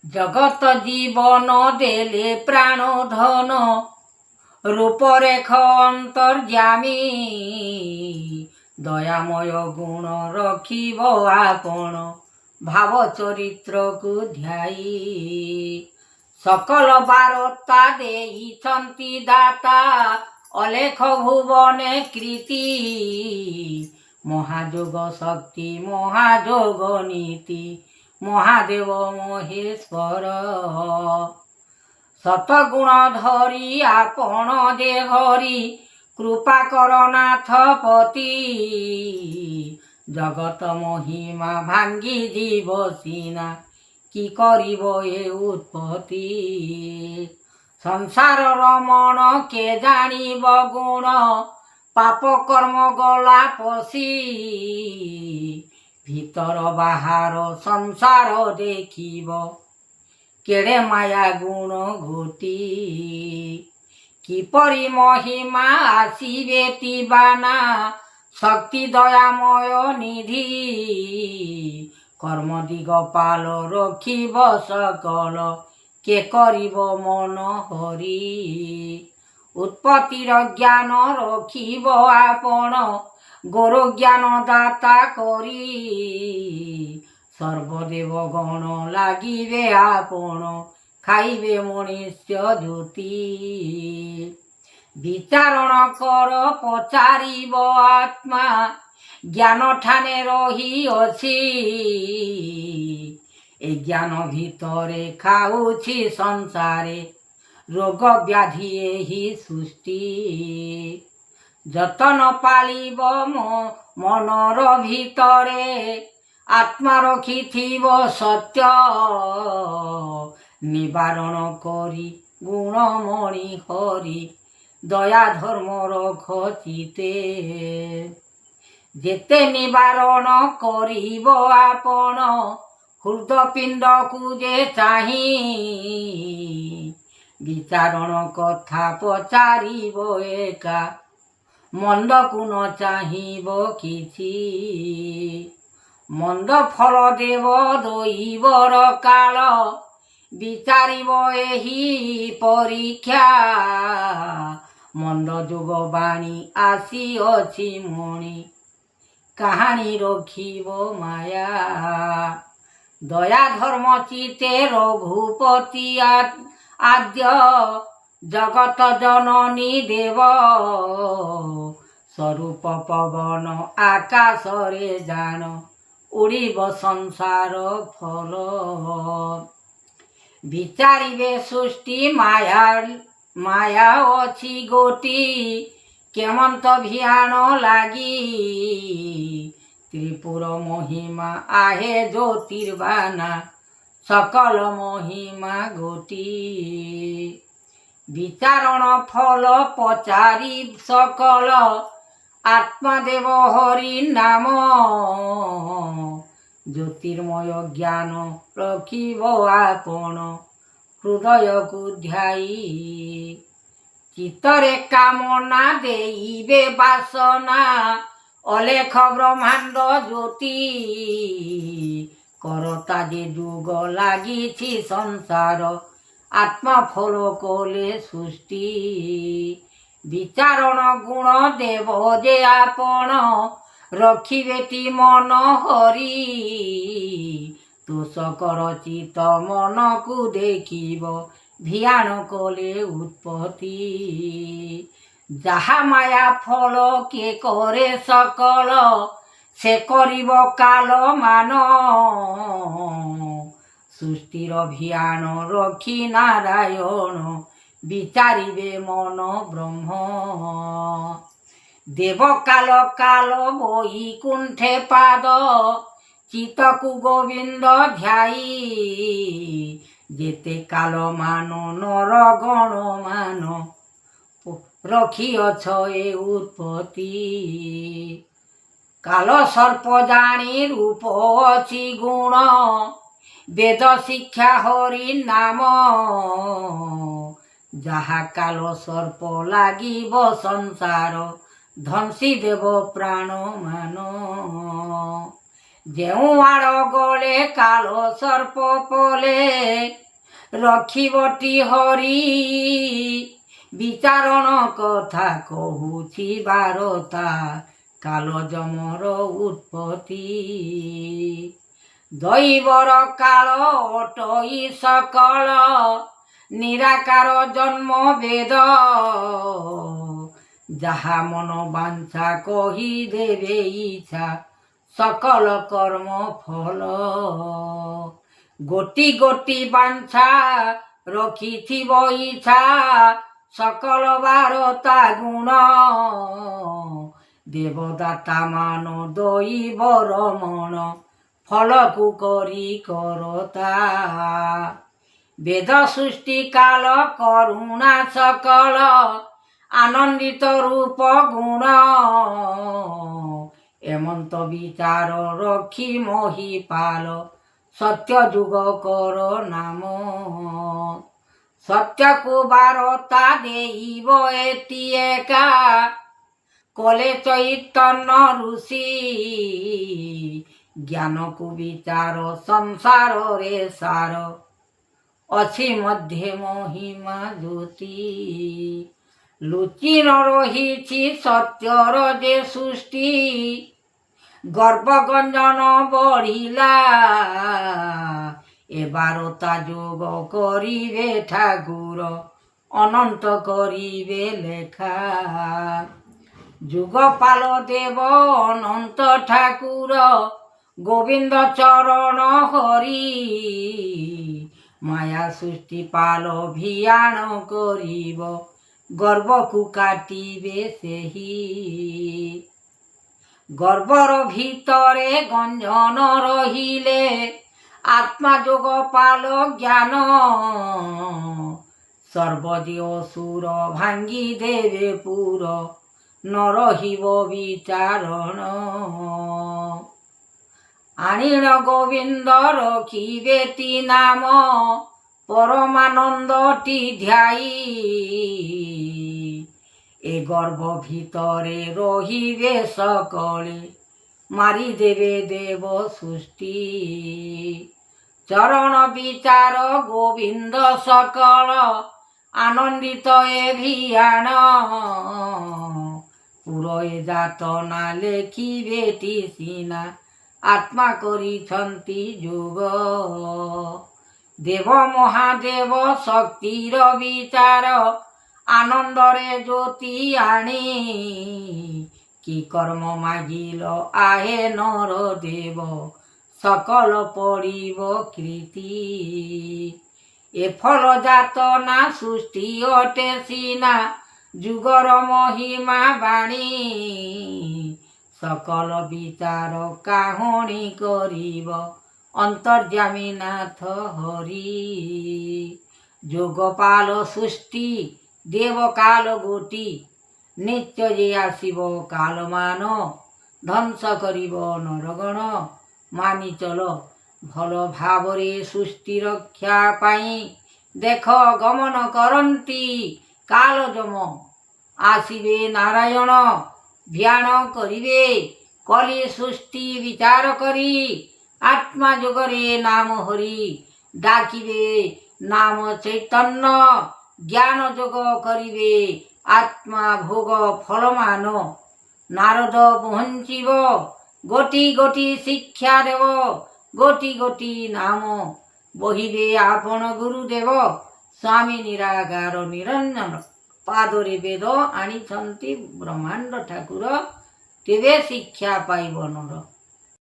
जगत जीवन देले प्राण धन रूपरेख अंतर्यामी दयामय गुण रखिब आपण भाव चरित्र को ध्याई सकल बारता देइछन्ति दाता अलेख भुवने कृति महाजोग शक्ति महाजोग नीति महादेव महेश्वर सतगुण धरी आपण देहरी कृपा करनाथ पति जगत महिमा भांगी जीव सीना कि करिब ए उत्पत्ति संसार रमण के जानिब गुण पाप कर्म गला पशी भीतर बाहर संसार देखिब केड़े माया गुण घोटी किपरि महिमा आसीबे तिबाना शक्ति दयामय निधि कर्म दिगपाल रखिब सकल के करिब मन हरि उत्पत्तिर ज्ञान रखिब आपण गुरु ज्ञान दाता करी सर्वदेव गण लागिबे आपण खाइबे मनुष्य ज्योति विचारण कर पचारिब आत्मा ज्ञान ठाने रही अछि ए ज्ञान भितरे खाउछि संसारे रोग व्याधि एही सृष्टि जतन पालिब मनर भितरे आत्मा रखिथिब सत्य निवारण करी गुणमणि हरि दया धर्म रख चिते जेते निवारण करिब आपण हृदपिंड को जे चाही विचारण कथा पचारिब एका मंद को न चाहिब किछि मंद फल देव दैवर काल विचारिब एही परीक्षा मंद जोग बाणी आसी अछि मणि कहानी रखिब माया दया धर्म चिते रघुपति आद्य जगत जननी देव स्वरूप पवन आकाश रे जान उड़ीब संसार फल विचारिबे सृष्टि माया माया अछि गोटी केमंत भियान लागी त्रिपुर महिमा आहे ज्योतिर्बाना सकल महिमा गोटी विचारण फल पचारि सकल आत्मदेव हरि नाम ज्योतिर्मय ज्ञान रखिब आपण हृदय को ध्याई चित्तरे कामना देइबे बासना अलेख ब्रह्मांड ज्योति करता जे जुग लागिछि संसार आत्मा फल कोले सृष्टि विचारण गुण देव जे आपण रखिबेति मन हरि तोष कर चित मन को देखिब भियान कोले उत्पत्ति जहा माया फल के करे सकल से करिब काल मान सृष्टिर भियान रखी नारायण विचारिबे मन ब्रह्म देव काल काल वैकुंठे पाद चितकु गोविंद ध्याई जेते काल मान नर गण मान रखिअछ ए उत्पत्ति काल सर्प जानी रूप अछि गुण वेद शिक्षा हरि नाम जहा काल सर्प लागिब संसार ध्वंसी देव प्राण मान ଯେଉଁ ଆଡ଼ ଗଲେ କାଳ ସର୍ପ ପଲେ ରଖିବଟି ହରି ବିଚାରଣ କଥା କହୁଛି ବାରତା କାଳ ଯମର ଉତ୍ପତ୍ତି ଦୈବର କାଳ ଅଟଇ ସକଳ ନିରାକାର ଜନ୍ମ ବେଦ ଯାହା ମନ ବାଞ୍ଛା କହିଦେବେ ଇଚ୍ଛା सकल कर्म फल गोटी गोटी बांछा रखिथिब इच्छा सकल बारता गुण देवदाता मान दैवर मन फल को करी करता वेद सृष्टि काल करुणा सकल आनंदित रूप गुण एमंत विचार रखी महीपाल सत्य जुग कर नाम सत्य को बारता देव एति एका कले चैतन्य ऋषि ज्ञान को विचार संसार रे सार अछि मध्य महिमा ज्योति लुचि न रही सत्यर जे सृष्टि गर्भगंजन बढ़िला ए बारता जोग करिवे ठाकुर अनंत करिवे लेखा जुगपाल देव अनंत ठाकुर गोविंद चरण हरि माया सृष्टि पाल भियाण करिब गर्व को काटिबे सेही गर्वर भितरे गंजन रहिले आत्मा जोग पाल ज्ञान सर्वजीव सुर भांगी देवे पुर न रहिब विचारण आणिण गोविंद रखिबेति नाम परमानंदटी ध्याई ए गर्भ भितरे रहिबे सकले मारी देवे देव सृष्टि चरण विचार गोविंद सकल आनंदित ए भियाण पुरए जातना लेखिबेति सीना आत्मा करिछन्ति जोग देव महादेव शक्तिर विचार आनंदरे ज्योति आणी कि कर्म मागिल आहे नर देव सकल पड़िब कृति ए फल जातना सृष्टि अटे सीना जुगर महिमा बाणी सकल विचार काहुणी करिब अंतर्यामी नाथ हरि जोगपाल सृष्टि देव काल गोटी नित्य जे आसिब कालमान ध्वंस करिब नरगण मानि चल भल भावरे सृष्टि रक्षा पाई देख गमन करंती काल जम आसिबे नारायण ध्यान करिवे कली सृष्टि विचार करी आत्मा जोगरे नाम हरि डाकिबे नाम चैतन्य ज्ञान जोग करिवे आत्मा भोग फलमान नारद पहुँचीब गोटी गोटी शिक्षा देव गोटी गोटी नाम बहिबे आपण गुरुदेव स्वामी निराकार निरंजन पादरे वेद आनिछन्ति ब्रह्मांड ठाकुर तेबे शिक्षा पाइब नर।